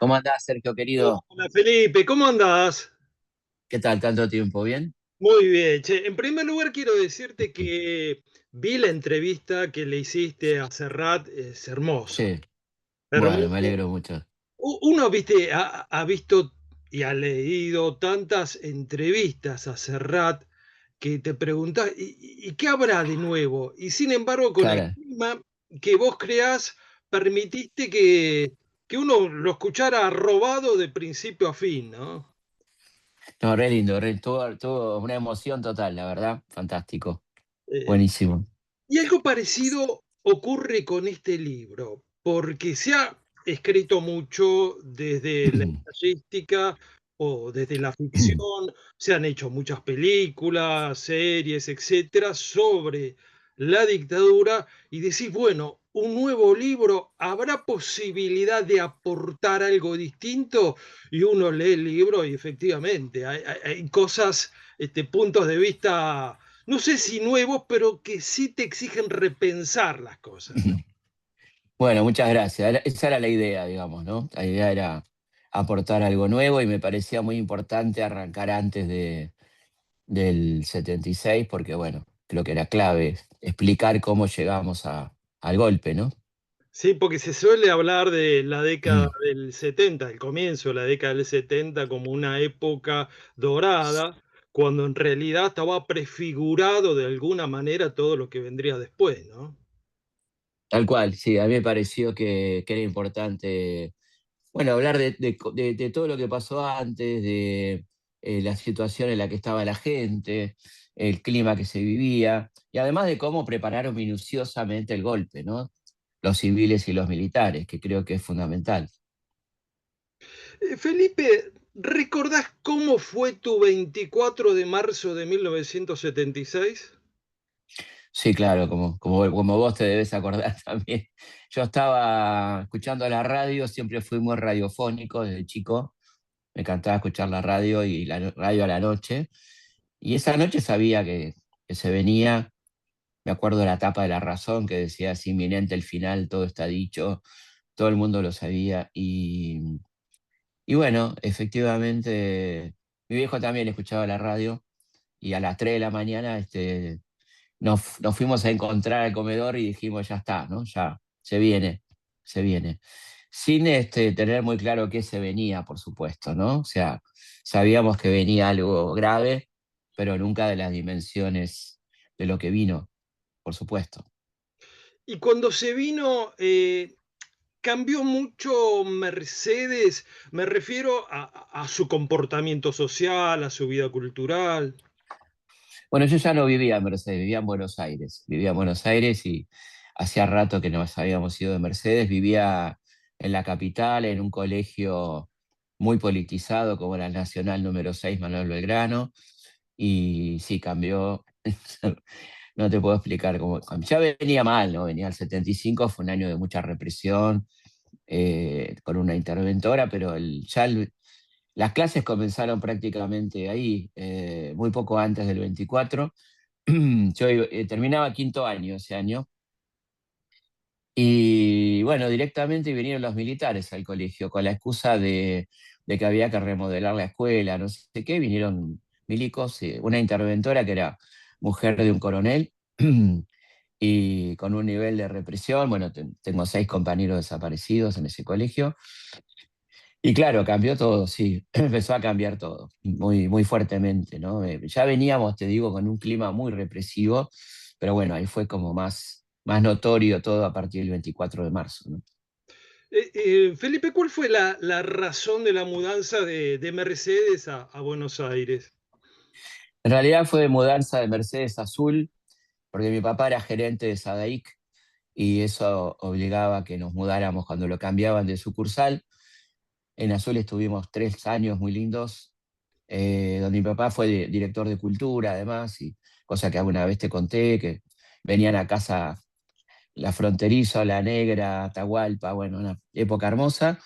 ¿Cómo andás, Sergio querido? Hola Felipe, ¿cómo andás? ¿Qué tal? ¿Tanto tiempo? ¿Bien? Muy bien. Che, en primer lugar quiero decirte que vi la entrevista que le hiciste a Serrat, es hermosa. Sí, bueno, me Hermoso. alegro mucho. Uno, viste, ha visto y ha leído tantas entrevistas a Serrat que te preguntás, ¿y qué habrá de nuevo? Y sin embargo, con el Cara, clima que vos creás, permitiste que uno lo escuchara robado de principio a fin, ¿no? no, re lindo, tuvo una emoción total, la verdad, fantástico, Eh, buenísimo. Y algo parecido ocurre con este libro, porque se ha escrito mucho desde la ensayística o desde la ficción, se han hecho muchas películas, series, etcétera, sobre la dictadura, y decís, bueno, un nuevo libro, ¿habrá posibilidad de aportar algo distinto? Y uno lee el libro y efectivamente hay cosas, puntos de vista no sé si nuevos, pero que sí te exigen repensar las cosas, ¿no? Bueno, muchas gracias. Esa era la idea, digamos, ¿no? La idea era aportar algo nuevo y me parecía muy importante arrancar antes del 76 porque, bueno, creo que era clave explicar cómo llegamos al golpe, ¿no? Sí, porque se suele hablar de la década del 70, el comienzo de la década del 70 como una época dorada, cuando en realidad estaba prefigurado de alguna manera todo lo que vendría después, ¿no? Tal cual, sí, a mí me pareció que era importante. Bueno, hablar de todo lo que pasó antes, de la situación en la que estaba la gente, el clima que se vivía, y además de cómo prepararon minuciosamente el golpe, ¿no? Los civiles y los militares, que creo que es fundamental. Felipe, ¿recordás cómo fue tu 24 de marzo de 1976? Sí, claro, como vos te debes acordar también. Yo estaba escuchando la radio, siempre fui muy radiofónico desde chico, me encantaba escuchar la radio y la radio a la noche, y esa noche sabía que se venía. Me acuerdo de la tapa de La Razón que decía, es inminente el final, todo está dicho, todo el mundo lo sabía. Y bueno, efectivamente, mi viejo también escuchaba la radio y a las 3 de la mañana nos fuimos a encontrar al comedor y dijimos, ya está, ¿no? Ya, se viene, se viene. Sin tener muy claro qué se venía, por supuesto, ¿no? O sea, sabíamos que venía algo grave, pero nunca de las dimensiones de lo que vino, por supuesto. Y cuando se vino, cambió mucho Mercedes, me refiero a su comportamiento social, a su vida cultural. Bueno, yo ya no vivía en Mercedes, vivía en Buenos Aires. Vivía en Buenos Aires y hacía rato que nos habíamos ido de Mercedes. Vivía en la capital, en un colegio muy politizado como era el Nacional número 6 Manuel Belgrano. Y sí, cambió. No te puedo explicar cómo. Ya venía mal, ¿no? Venía el 75, fue un año de mucha represión, con una interventora, pero las clases comenzaron prácticamente ahí, muy poco antes del 24. Yo terminaba quinto año ese año y bueno, directamente vinieron los militares al colegio con la excusa de que había que remodelar la escuela, no sé qué, vinieron milicos, una interventora que era mujer de un coronel y con un nivel de represión, bueno, tengo 6 compañeros desaparecidos en ese colegio. Y claro, cambió todo, sí, empezó a cambiar todo, muy, muy fuertemente, ¿no? Ya veníamos, te digo, con un clima muy represivo, pero bueno, ahí fue como más notorio todo a partir del 24 de marzo, ¿no? Felipe, ¿cuál fue la razón de la mudanza de Mercedes a Buenos Aires? En realidad fue mudanza de Mercedes a Azul, porque mi papá era gerente de Sadaic y eso obligaba a que nos mudáramos cuando lo cambiaban de sucursal. En Azul estuvimos 3 años muy lindos, donde mi papá fue director de cultura además, y cosa que alguna vez te conté, que venían a casa La Fronterizo, La Negra, Atahualpa, bueno, una época hermosa.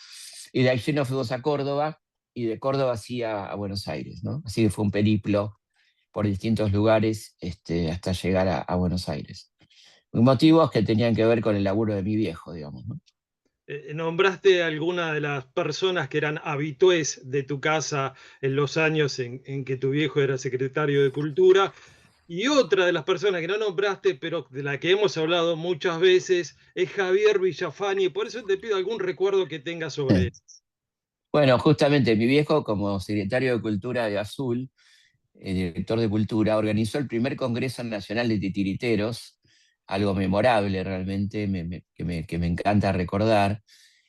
Y de allí nos fuimos a Córdoba y de Córdoba así a Buenos Aires, ¿no? Así que fue un periplo por distintos lugares hasta llegar a Buenos Aires. Motivos que tenían que ver con el laburo de mi viejo, digamos, ¿no? Nombraste alguna de las personas que eran habitués de tu casa en los años en que tu viejo era secretario de Cultura, y otra de las personas que no nombraste, pero de la que hemos hablado muchas veces, es Javier Villafani. Por eso te pido algún recuerdo que tengas sobre él. Bueno, justamente mi viejo, como secretario de Cultura de Azul, director de Cultura, organizó el primer Congreso Nacional de Titiriteros, algo memorable realmente, que me encanta recordar,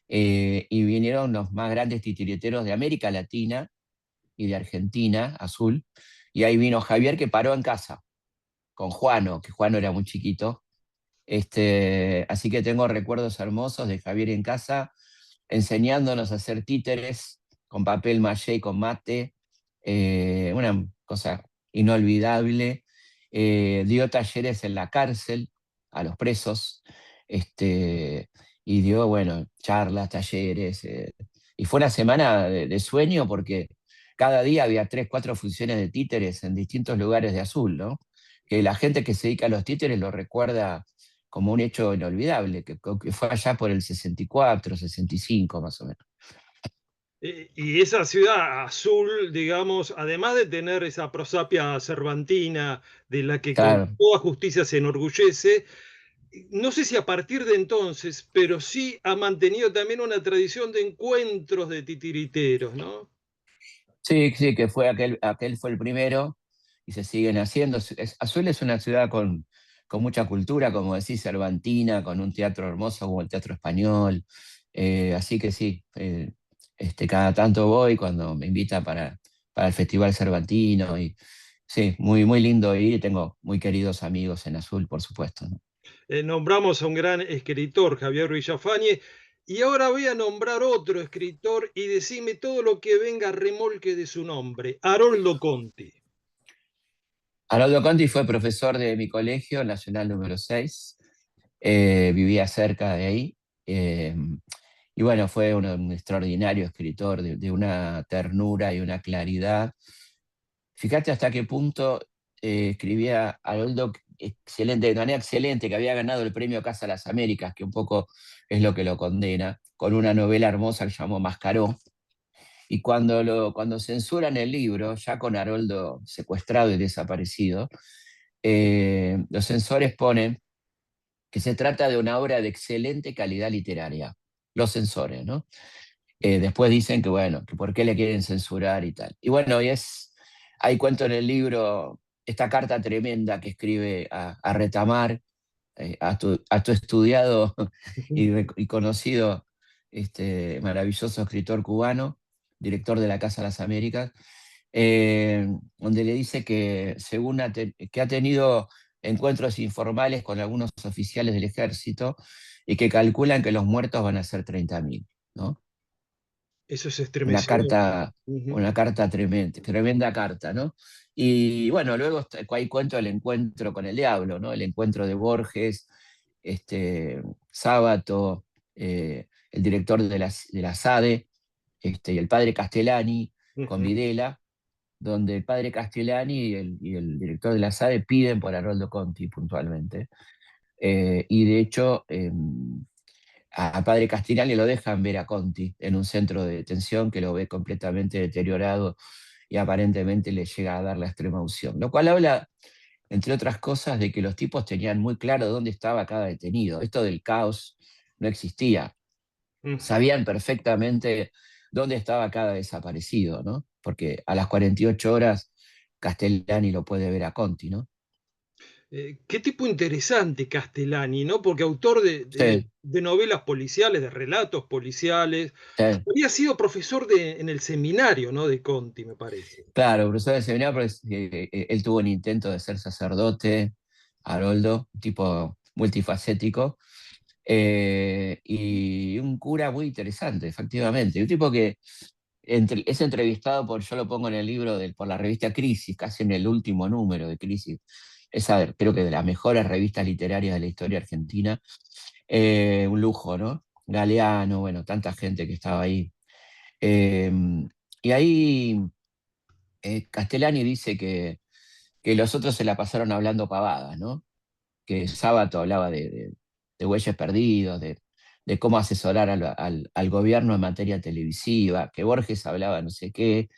y vinieron los más grandes titiriteros de América Latina y de Argentina, Azul, y ahí vino Javier que paró en casa, con Juano, que Juano era muy chiquito, así que tengo recuerdos hermosos de Javier en casa, enseñándonos a hacer títeres con papel maché y con mate, una cosa inolvidable. Dio talleres en la cárcel a los presos, y dio, bueno, charlas, talleres. Y fue una semana de sueño porque cada día había 3, 4 funciones de títeres en distintos lugares de Azul, ¿no? Que la gente que se dedica a los títeres lo recuerda como un hecho inolvidable, que fue allá por el 64, 65 más o menos. Y esa ciudad azul, digamos, además de tener esa prosapia cervantina de la que con Claro. toda justicia se enorgullece, no sé si a partir de entonces, pero sí ha mantenido también una tradición de encuentros de titiriteros, ¿no? Sí, sí, que fue aquel fue el primero y se siguen haciendo. Azul es una ciudad con mucha cultura, como decís, cervantina, con un teatro hermoso como el Teatro Español. Así que sí, cada tanto voy cuando me invita para el Festival Cervantino. Y sí, muy, muy lindo ir y tengo muy queridos amigos en Azul, por supuesto, ¿no? Nombramos a un gran escritor, Javier Villafañe, y ahora voy a nombrar otro escritor y decime todo lo que venga a remolque de su nombre, Haroldo Conti. Haroldo Conti fue profesor de mi colegio, Nacional número 6. Vivía cerca de ahí. eh, y bueno, fue un extraordinario escritor de una ternura y una claridad. Fíjate hasta qué punto escribía Haroldo excelente, de manera excelente, que había ganado el premio Casa de las Américas, que un poco es lo que lo condena, con una novela hermosa que llamó Mascaró. Y cuando censuran el libro, ya con Haroldo secuestrado y desaparecido, los censores ponen que se trata de una obra de excelente calidad literaria, los censores, ¿no? Después dicen que, bueno, que por qué le quieren censurar y tal. Y bueno, ahí cuento en el libro esta carta tremenda que escribe a Retamar, a tu estudiado y conocido, maravilloso escritor cubano, director de la Casa de las Américas, donde le dice que, que ha tenido encuentros informales con algunos oficiales del ejército y que calculan que los muertos van a ser 30.000, ¿no? Eso es Una estremecedor. carta, Ujú. una carta tremenda, tremenda carta, ¿no? Y bueno, luego ahí cuento el encuentro con el diablo, ¿no? El encuentro de Borges, Sábato, el director de la SADE, y el padre Castellani con Ujú. Videla, donde el padre Castellani y el director de la SADE piden por Haroldo Conti puntualmente. Y de hecho, al padre Castellani lo dejan ver a Conti en un centro de detención que lo ve completamente deteriorado y aparentemente le llega a dar la extrema unción. Lo cual habla, entre otras cosas, de que los tipos tenían muy claro dónde estaba cada detenido. Esto del caos no existía. Ujú. Sabían perfectamente dónde estaba cada desaparecido, ¿no? Porque a las 48 horas Castellani lo puede ver a Conti, ¿no? Qué tipo interesante Castellani, ¿no? Porque autor Sí, de novelas policiales, de relatos policiales, sí. había sido profesor en el seminario, ¿no? De Conti, me parece. Claro, profesor de seminario, porque él tuvo un intento de ser sacerdote, Haroldo, un tipo multifacético, y un cura muy interesante, efectivamente. Un tipo que es entrevistado yo lo pongo en el libro por la revista Crisis, casi en el último número de Crisis. Esa creo que de las mejores revistas literarias de la historia argentina. Un lujo, ¿no? Galeano, bueno, tanta gente que estaba ahí. Eh, y ahí Castellani dice que los otros se la pasaron hablando pavadas, ¿no? Que Sábato hablaba de bueyes perdidos, de cómo asesorar al gobierno en materia televisiva, que Borges hablaba no sé qué,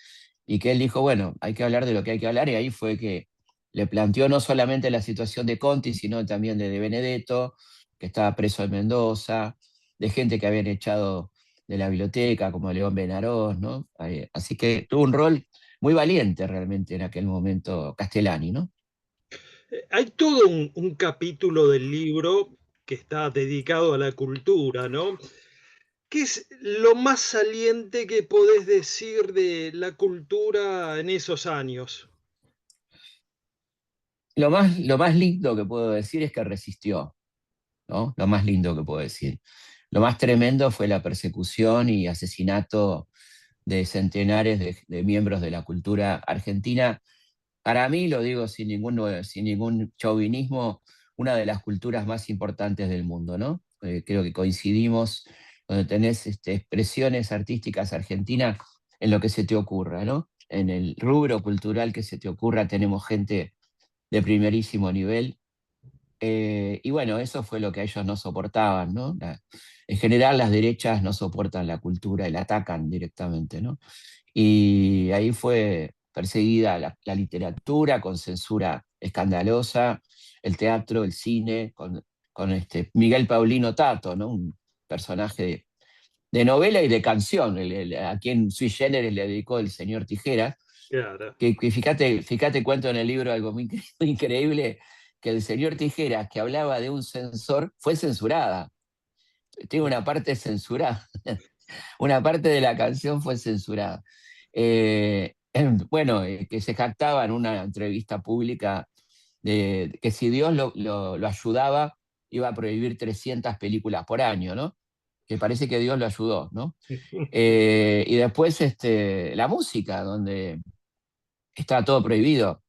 y que él dijo, bueno, hay que hablar de lo que hay que hablar, y ahí fue que le planteó no solamente la situación de Conti, sino también de Benedetto, que estaba preso en Mendoza, de gente que habían echado de la biblioteca, como León Benarós, ¿no? Así que tuvo un rol muy valiente realmente en aquel momento Castellani, ¿no? Hay todo un capítulo del libro que está dedicado a la cultura, ¿no? ¿Qué es lo más saliente que podés decir de la cultura en esos años? Lo más lindo que puedo decir es que resistió, ¿no? Lo más lindo que puedo decir. Lo más tremendo fue la persecución y asesinato de centenares de miembros de la cultura argentina. Para mí, lo digo sin ningún chauvinismo, una de las culturas más importantes del mundo, ¿no? Creo que coincidimos donde tenés expresiones artísticas argentinas en lo que se te ocurra, ¿no? En el rubro cultural que se te ocurra tenemos gente de primerísimo nivel. Y bueno, eso fue lo que ellos no soportaban, ¿no? En general las derechas no soportan la cultura y la atacan directamente, ¿no? Y ahí fue perseguida la literatura con censura escandalosa, el teatro, el cine, con Miguel Paulino Tato, ¿no? Un personaje de novela y de canción, a quien Sui Generis le dedicó El Señor Tijera, Claro. que fíjate, cuento en el libro algo muy, muy increíble, que El Señor Tijeras, que hablaba de un censor, fue censurada. Tiene una parte censurada. Una parte de la canción fue censurada. Bueno, que se jactaba en una entrevista pública de que si Dios lo ayudaba, iba a prohibir 300 películas por año, ¿no? Que parece que Dios lo ayudó, ¿no? Y después la música, donde estaba todo prohibido.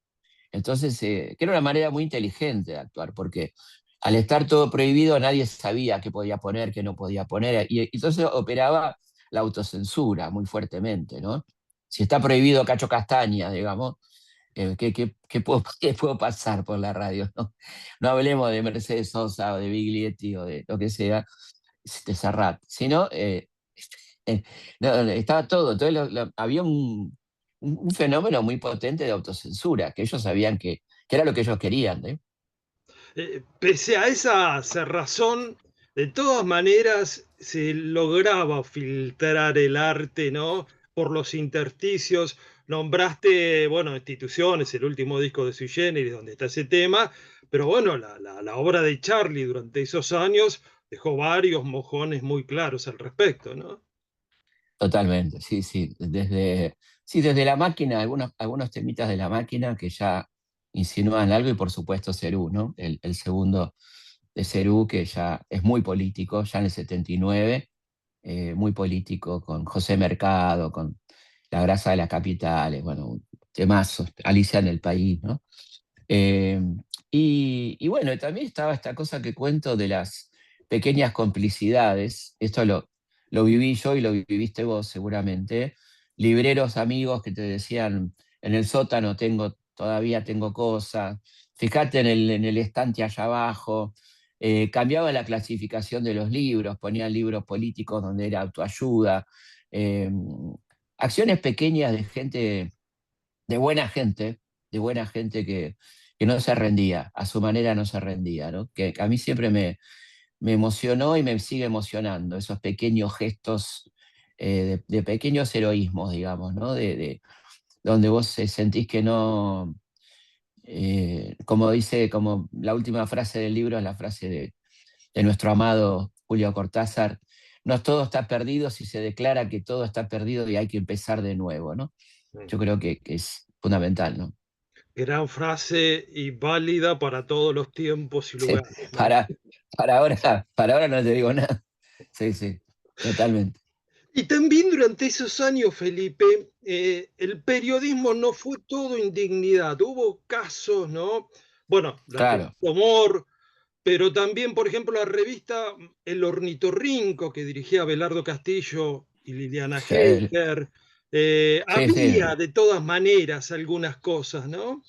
Entonces, que era una manera muy inteligente de actuar, porque al estar todo prohibido nadie sabía qué podía poner, qué no podía poner, y entonces operaba la autocensura muy fuertemente, ¿no? Si está prohibido Cacho Castaña, digamos, ¿qué puedo, qué puedo pasar por la radio? ¿No? No hablemos de Mercedes Sosa o de Biglietti o de lo que sea, de Serrat, sino eh, no, estaba todo. Entonces había un fenómeno muy potente de autocensura, que ellos sabían que era lo que ellos querían, ¿eh? Pese a esa cerrazón, de todas maneras se lograba filtrar el arte, ¿no? Por los intersticios. Nombraste, bueno, instituciones, el último disco de Sui Generis, donde está ese tema, pero bueno, la obra de Charlie durante esos años dejó varios mojones muy claros al respecto, ¿no? Totalmente, sí, sí. Desde la máquina, algunos temitas de la máquina que ya insinúan algo, y por supuesto Cerú, ¿no? El segundo de Cerú, que ya es muy político, ya en el 79, muy político, con José Mercado, con La grasa de las capitales, bueno, temazos, Alicia en el país, ¿no? Eh, y bueno, también estaba esta cosa que cuento de las pequeñas complicidades. Esto lo viví yo y lo viviste vos seguramente. Libreros amigos que te decían, en el sótano todavía tengo cosas, fíjate en el estante allá abajo. Cambiaba la clasificación de los libros, ponían libros políticos donde era autoayuda. Eh, Acciones pequeñas de gente, de buena gente que no se rendía, a su manera no se rendía, ¿no? Que a mí siempre me emocionó y me sigue emocionando, esos pequeños gestos, de pequeños heroísmos, digamos, ¿no? Donde vos sentís que no, como la última frase del libro es la frase de nuestro amado Julio Cortázar, no todo está perdido si se declara que todo está perdido y hay que empezar de nuevo, ¿no? Yo creo que es fundamental, ¿no? Gran frase y válida para todos los tiempos y Sí, lugares, ¿no? para ahora no te digo nada. Sí, sí, totalmente. Y también durante esos años, Felipe, el periodismo no fue todo indignidad. Hubo casos, ¿no? Bueno, la Claro, revista Humor, pero también, por ejemplo, la revista El Ornitorrinco, que dirigía Abelardo Castillo y Liliana sí, Heiker. sí, sí, Había de todas maneras algunas cosas, ¿no?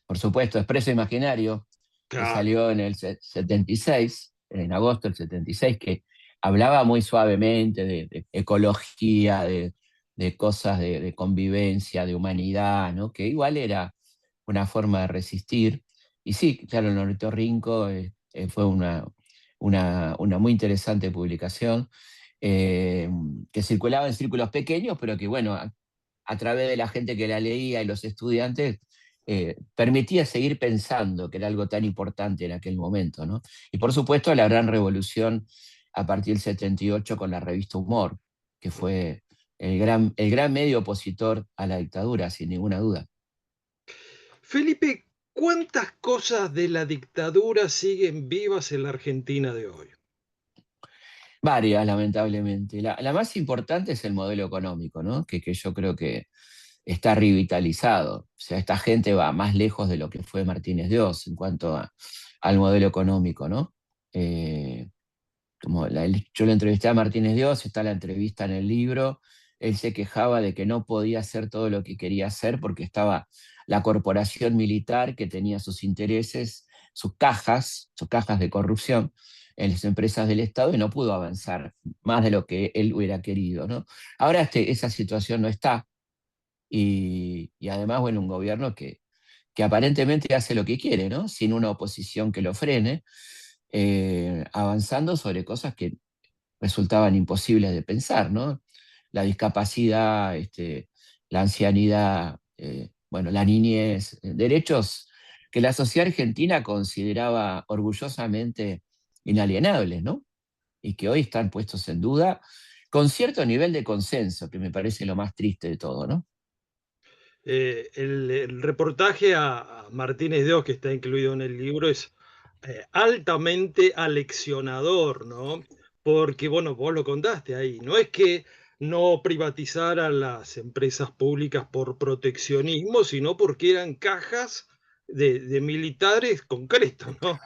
por supuesto, Expreso Imaginario, que Claro. salió en el 76, en agosto del 76, que hablaba muy suavemente de ecología, de cosas de convivencia, de humanidad, ¿no? Que igual era una forma de resistir. Y sí, claro, el ornitorrinco fue una muy interesante publicación eh, que circulaba en círculos pequeños, pero que, bueno, a través de la gente que la leía y los estudiantes, permitía seguir pensando, que era algo tan importante en aquel momento, ¿no? Y por supuesto la gran revolución a partir del 78 con la revista Humor, que fue el gran medio opositor a la dictadura, sin ninguna duda. Felipe, ¿cuántas cosas de la dictadura siguen vivas en la Argentina de hoy? Varias, lamentablemente. La más importante es el modelo económico, ¿no? Que yo creo que está revitalizado. O sea, esta gente va más lejos de lo que fue Martínez de Oz en cuanto al modelo económico, ¿no? Eh, yo le entrevisté a Martínez de Oz, está la entrevista en el libro, él se quejaba de que no podía hacer todo lo que quería hacer porque estaba la corporación militar que tenía sus intereses, sus cajas de corrupción en las empresas del Estado y no pudo avanzar más de lo que él hubiera querido, ¿no? Ahora esa situación no está y además, bueno, un gobierno que aparentemente hace lo que quiere, ¿no? Sin una oposición que lo frene, avanzando sobre cosas que resultaban imposibles de pensar, ¿no? La discapacidad, la ancianidad, bueno, la niñez, derechos que la sociedad argentina consideraba orgullosamente inalienables, ¿no? Y que hoy están puestos en duda con cierto nivel de consenso, que me parece lo más triste de todo, ¿no? El reportaje a Martínez de Oz, que está incluido en el libro, es altamente aleccionador, ¿no? Porque, bueno, vos lo contaste ahí, no es que no privatizaran las empresas públicas por proteccionismo, sino porque eran cajas de militares concretos, ¿no?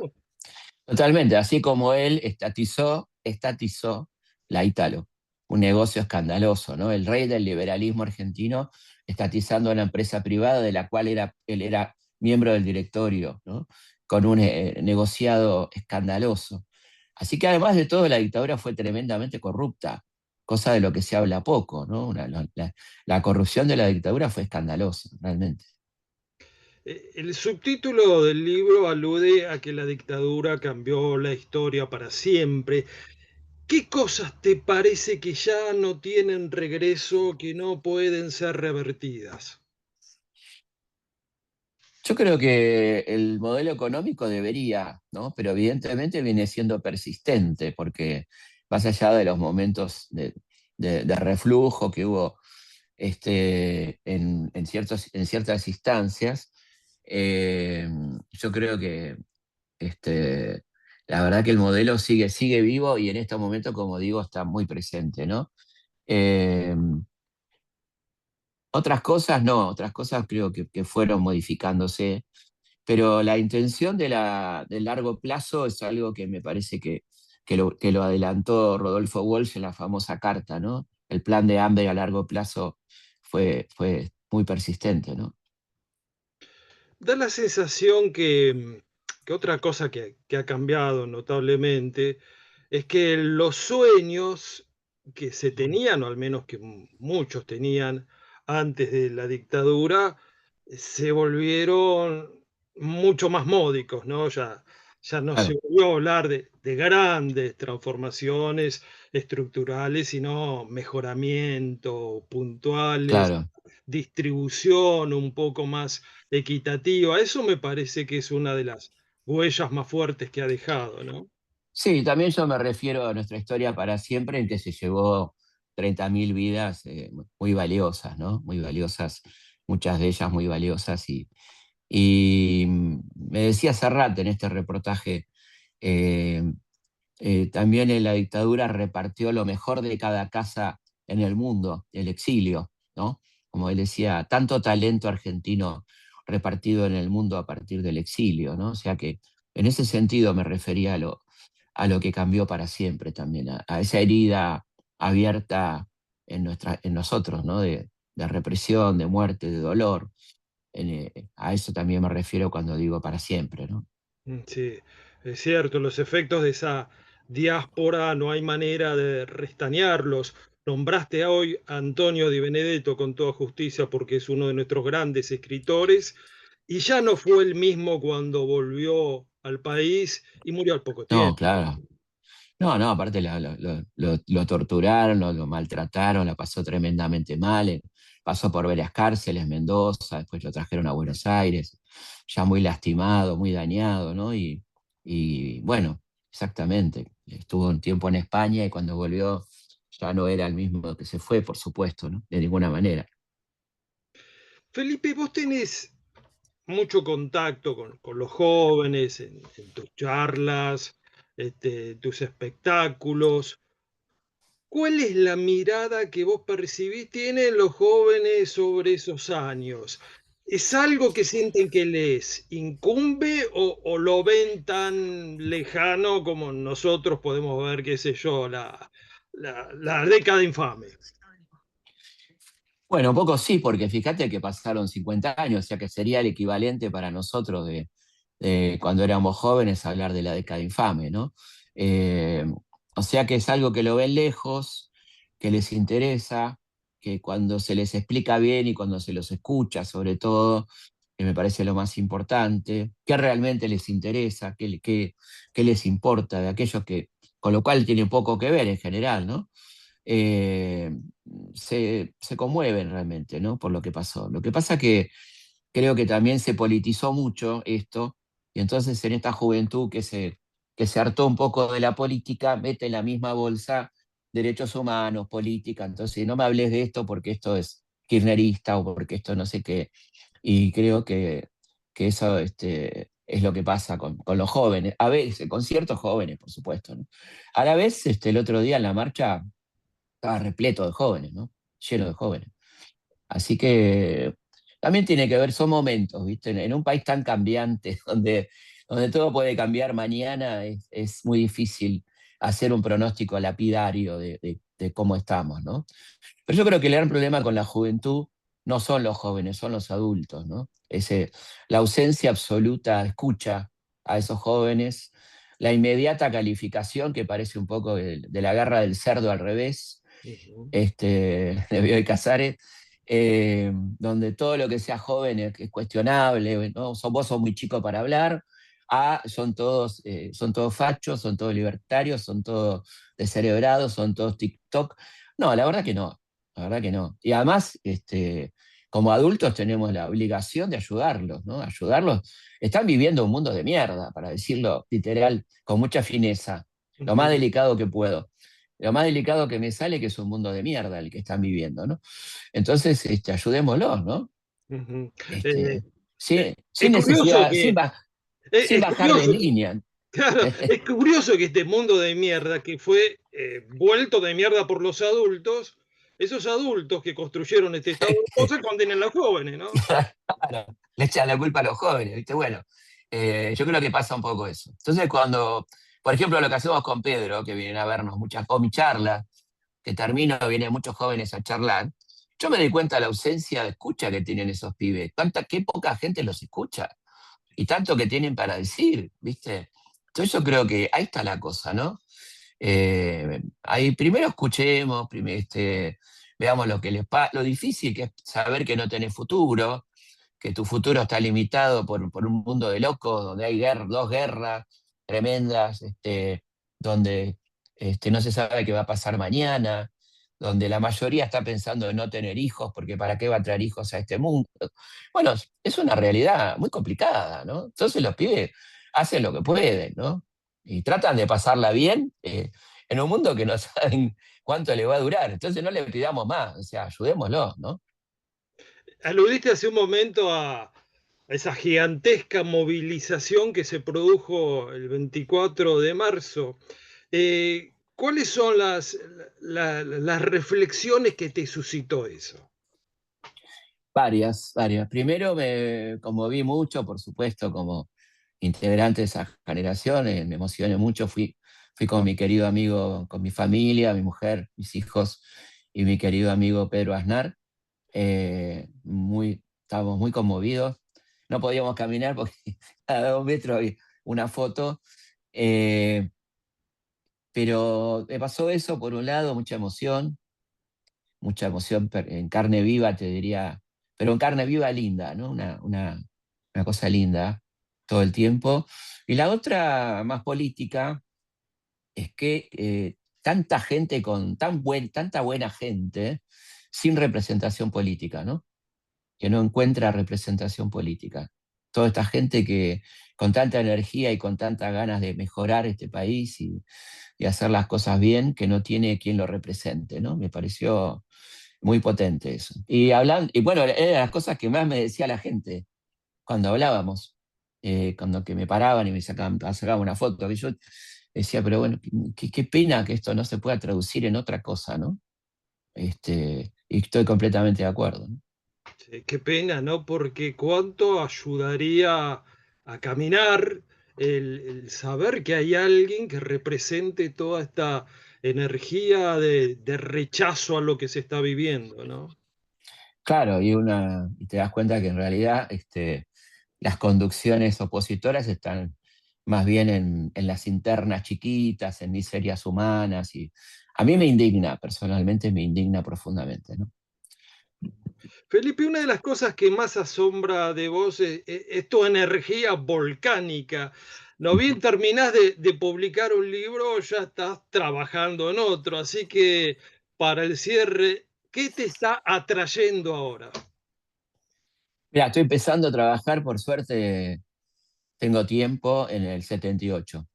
Totalmente, así como él estatizó la Ítalo, un negocio escandaloso, ¿no? El rey del liberalismo argentino estatizando una empresa privada de la cual él era miembro del directorio, ¿no? Con un negociado escandaloso. Así que además de todo, la dictadura fue tremendamente corrupta, cosa de lo que se habla poco, ¿no? La corrupción de la dictadura fue escandalosa, realmente. El subtítulo del libro alude a que la dictadura cambió la historia para siempre. ¿Qué cosas te parece que ya no tienen regreso, que no pueden ser revertidas? Yo creo que el modelo económico debería, ¿no? Pero evidentemente viene siendo persistente, porque más allá de los momentos de reflujo que hubo en ciertas instancias, eh, yo creo que este, la verdad que el modelo sigue vivo y en este momento, como digo, está muy presente, ¿no? Eh, Otras cosas no, otras cosas creo que fueron modificándose, pero la intención del largo plazo es algo que me parece que lo adelantó Rodolfo Walsh en la famosa carta, ¿no? El plan de hambre a largo plazo fue muy persistente, ¿no? Da la sensación que otra cosa que ha cambiado notablemente es que los sueños que se tenían, o al menos que muchos tenían antes de la dictadura, se volvieron mucho más módicos, ¿no? Ya no se Claro, volvió a hablar de grandes transformaciones estructurales, sino mejoramiento puntuales, claro. distribución un poco más equitativa. Eso me parece que es una de las huellas más fuertes que ha dejado, ¿no? Sí, también yo me refiero a nuestra historia para siempre, en que se llevó 30.000 vidas muy valiosas, ¿no? Muy valiosas, muchas de ellas muy valiosas. Y me decía Serrat en este reportaje, eh, también en la dictadura repartió lo mejor de cada casa en el mundo, el exilio, ¿no? Como él decía, tanto talento argentino repartido en el mundo a partir del exilio, ¿no? O sea que en ese sentido me refería a lo que cambió para siempre también, a esa herida abierta en nosotros, ¿no? De represión, de muerte, de dolor. A eso también me refiero cuando digo para siempre, ¿no? Sí, es cierto, los efectos de esa diáspora, no hay manera de restañarlos. Nombraste hoy a Antonio Di Benedetto con toda justicia porque es uno de nuestros grandes escritores y ya no fue el mismo cuando volvió al país y murió al poco No, tiempo. claro. No, no, aparte lo torturaron, lo maltrataron, la pasó tremendamente mal. Pasó por varias cárceles, Mendoza, después lo trajeron a Buenos Aires, ya muy lastimado, muy dañado, ¿no? Y bueno, exactamente. Estuvo un tiempo en España y cuando volvió ya no era el mismo que se fue, por supuesto, ¿no? De ninguna manera. Felipe, vos tenés mucho contacto con los jóvenes en tus charlas, tus espectáculos. ¿Cuál es la mirada que vos percibís tienen los jóvenes sobre esos años? ¿Es algo que sienten que les incumbe o lo ven tan lejano como nosotros podemos ver, qué sé yo, la década infame? Bueno, un poco sí, porque fíjate que pasaron 50 años, o sea que sería el equivalente para nosotros de cuando éramos jóvenes hablar de la década infame, ¿no? Eh, o sea que es algo que lo ven lejos, que les interesa, que cuando se les explica bien y cuando se los escucha, sobre todo, que me parece lo más importante, qué realmente les interesa, qué les importa de aquellos que, con lo cual tiene poco que ver en general, ¿no? eh, se conmueven realmente, ¿no? Por lo que pasó. Lo que pasa que creo que también se politizó mucho esto, y entonces en esta juventud que se hartó un poco de la política, mete en la misma bolsa derechos humanos, política, entonces no me hables de esto porque esto es kirchnerista o porque esto no sé qué, y creo que eso es lo que pasa con los jóvenes, a veces, con ciertos jóvenes, por supuesto, ¿no? A la vez, el otro día en la marcha estaba repleto de jóvenes, ¿no? Lleno de jóvenes. Así que también tiene que ver, son momentos, ¿viste? En un país tan cambiante, donde todo puede cambiar mañana, es muy difícil hacer un pronóstico lapidario de cómo estamos, ¿no? Pero yo creo que el gran problema con la juventud no son los jóvenes, son los adultos, ¿no? La ausencia absoluta de escucha a esos jóvenes, la inmediata calificación que parece un poco de la garra del cerdo al revés, Ujú. de Bioy Casares, donde todo lo que sea joven es cuestionable, ¿no? Vos sos muy chico para hablar, son todos fachos, son todos libertarios, son todos descerebrados, son todos TikTok. No, la verdad que no, la verdad que no. Y además, como adultos tenemos la obligación de ayudarlos, ¿no? Ayudarlos. Están viviendo un mundo de mierda, para decirlo literal, con mucha fineza, lo más Ujú, delicado que puedo. Lo más delicado que me sale que es un mundo de mierda el que están viviendo, ¿no? Entonces, ayudémoslos, ¿no? ujú. Eh, Este, eh, es sin curioso necesidad, que, sin es bajarle curioso, línea. claro, es curioso que este mundo de mierda que fue vuelto de mierda por los adultos, esos adultos que construyeron este estado de cosas condenen a los jóvenes, ¿no? Claro, le echan la culpa a los jóvenes, ¿viste? Bueno, yo creo que pasa un poco eso. Entonces, cuando, por ejemplo, lo que hacemos con Pedro, que vienen a vernos muchas, o mi charla, que termino, vienen muchos jóvenes a charlar, yo me doy cuenta de la ausencia de escucha que tienen esos pibes. Qué poca gente los escucha y tanto que tienen para decir, ¿viste? Entonces yo creo que ahí está la cosa, ¿no? Ahí primero escuchemos, veamos lo que les pasa, lo difícil que es saber que no tenés futuro, que tu futuro está limitado por un mundo de locos, donde hay dos guerras tremendas, donde no se sabe qué va a pasar mañana, donde la mayoría está pensando en no tener hijos, porque ¿para qué va a traer hijos a este mundo? Bueno, es una realidad muy complicada, ¿no? Entonces los pibes hacen lo que pueden, ¿no? Y tratan de pasarla bien en un mundo que no saben cuánto le va a durar. Entonces no le pidamos más, o sea, ayudémoslo, ¿no? Aludiste hace un momento a esa gigantesca movilización que se produjo el 24 de marzo. ¿Cuáles son las reflexiones que te suscitó eso? Varias, varias. Primero me conmoví mucho, por supuesto, como integrante de esa generación, me emocioné mucho, fui con mi querido amigo, con mi familia, mi mujer, mis hijos y mi querido amigo Pedro Aznar. Estábamos muy conmovidos, no podíamos caminar porque cada 2 metros había una foto. Eh, Pero me pasó eso, por un lado, mucha emoción en carne viva, te diría, pero en carne viva linda, ¿no? Una cosa linda todo el tiempo. Y la otra, más política, es que tanta gente tanta buena gente sin representación política, ¿no? Que no encuentra representación política. Toda esta gente que con tanta energía y con tantas ganas de mejorar este país y hacer las cosas bien, que no tiene quien lo represente, ¿no? Me pareció muy potente eso. Y bueno, era de las cosas que más me decía la gente cuando hablábamos, cuando que me paraban y me sacaban una foto, que yo decía, pero bueno, qué pena que esto no se pueda traducir en otra cosa, ¿no? Y estoy completamente de acuerdo, ¿no? Sí, qué pena, ¿no? Porque cuánto ayudaría a caminar el saber que hay alguien que represente toda esta energía de rechazo a lo que se está viviendo, ¿no? Claro, y te das cuenta que en realidad las conducciones opositoras están más bien en las internas chiquitas, en miserias humanas, y a mí me indigna, personalmente me indigna profundamente, ¿no? Felipe, una de las cosas que más asombra de vos es tu energía volcánica. No bien terminás de publicar un libro, ya estás trabajando en otro. Así que para el cierre, ¿qué te está atrayendo ahora? Mira, estoy empezando a trabajar, por suerte tengo tiempo en el 78,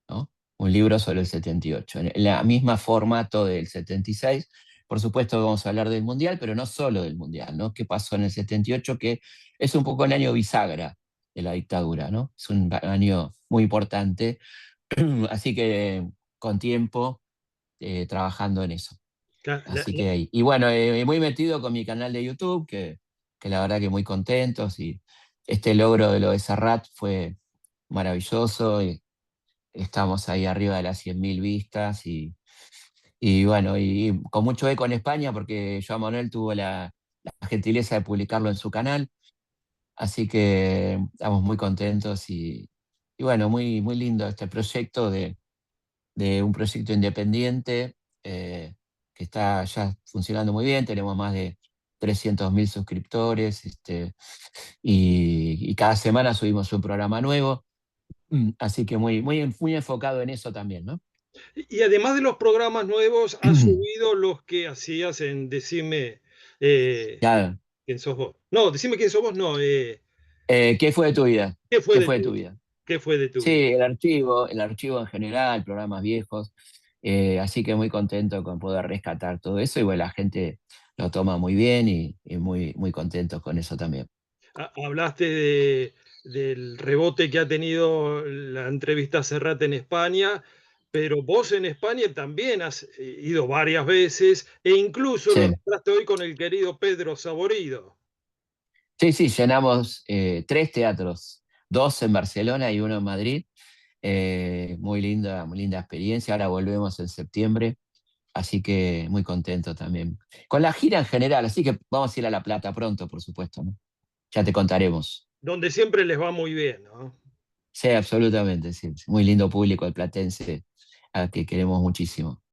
¿no? Un libro sobre el 78, en la misma formato del 76. Por supuesto vamos a hablar del Mundial, pero no solo del Mundial, ¿no? ¿Qué pasó en el 78? Que es un poco el año bisagra de la dictadura, ¿no? Es un año muy importante, así que con tiempo trabajando en eso. La- la- Así que ahí. Y bueno, muy metido con mi canal de YouTube, que la verdad que muy contentos, y este logro de lo de Serrat fue maravilloso. Y estamos ahí arriba de las 100.000 vistas y bueno, y con mucho eco en España porque Joan Manuel tuvo la gentileza de publicarlo en su canal, así que estamos muy contentos y bueno, muy lindo este proyecto de un proyecto independiente que está ya funcionando muy bien, tenemos más de 300.000 suscriptores y cada semana subimos un programa nuevo, así que muy enfocado en eso también, ¿no? y además de los programas nuevos, has subido los que hacías en Decime eh, Ya, quién sos vos. No, Decime quién sos vos, no. ¿qué fue de tu vida? ¿Qué fue ¿Qué de fue de tu tu vida? vida? ¿Qué fue de tu Sí, vida? el archivo en general, programas viejos, así que muy contento con poder rescatar todo eso y bueno, la gente lo toma muy bien y muy contentos con eso también. Hablaste del rebote que ha tenido la entrevista a Serrat en España, pero vos en España también has ido varias veces e incluso lo Sí, nombraste hoy con el querido Pedro Saborido. sí, sí, llenamos 3 teatros, 2 en Barcelona y uno en Madrid. Muy linda experiencia. Ahora volvemos en septiembre, así que muy contento también. Con la gira en general, así que vamos a ir a La Plata pronto, por supuesto, ¿no? Ya te contaremos. Donde siempre les va muy bien, ¿no? Sí, absolutamente, sí. Muy lindo público el platense, al que queremos muchísimo.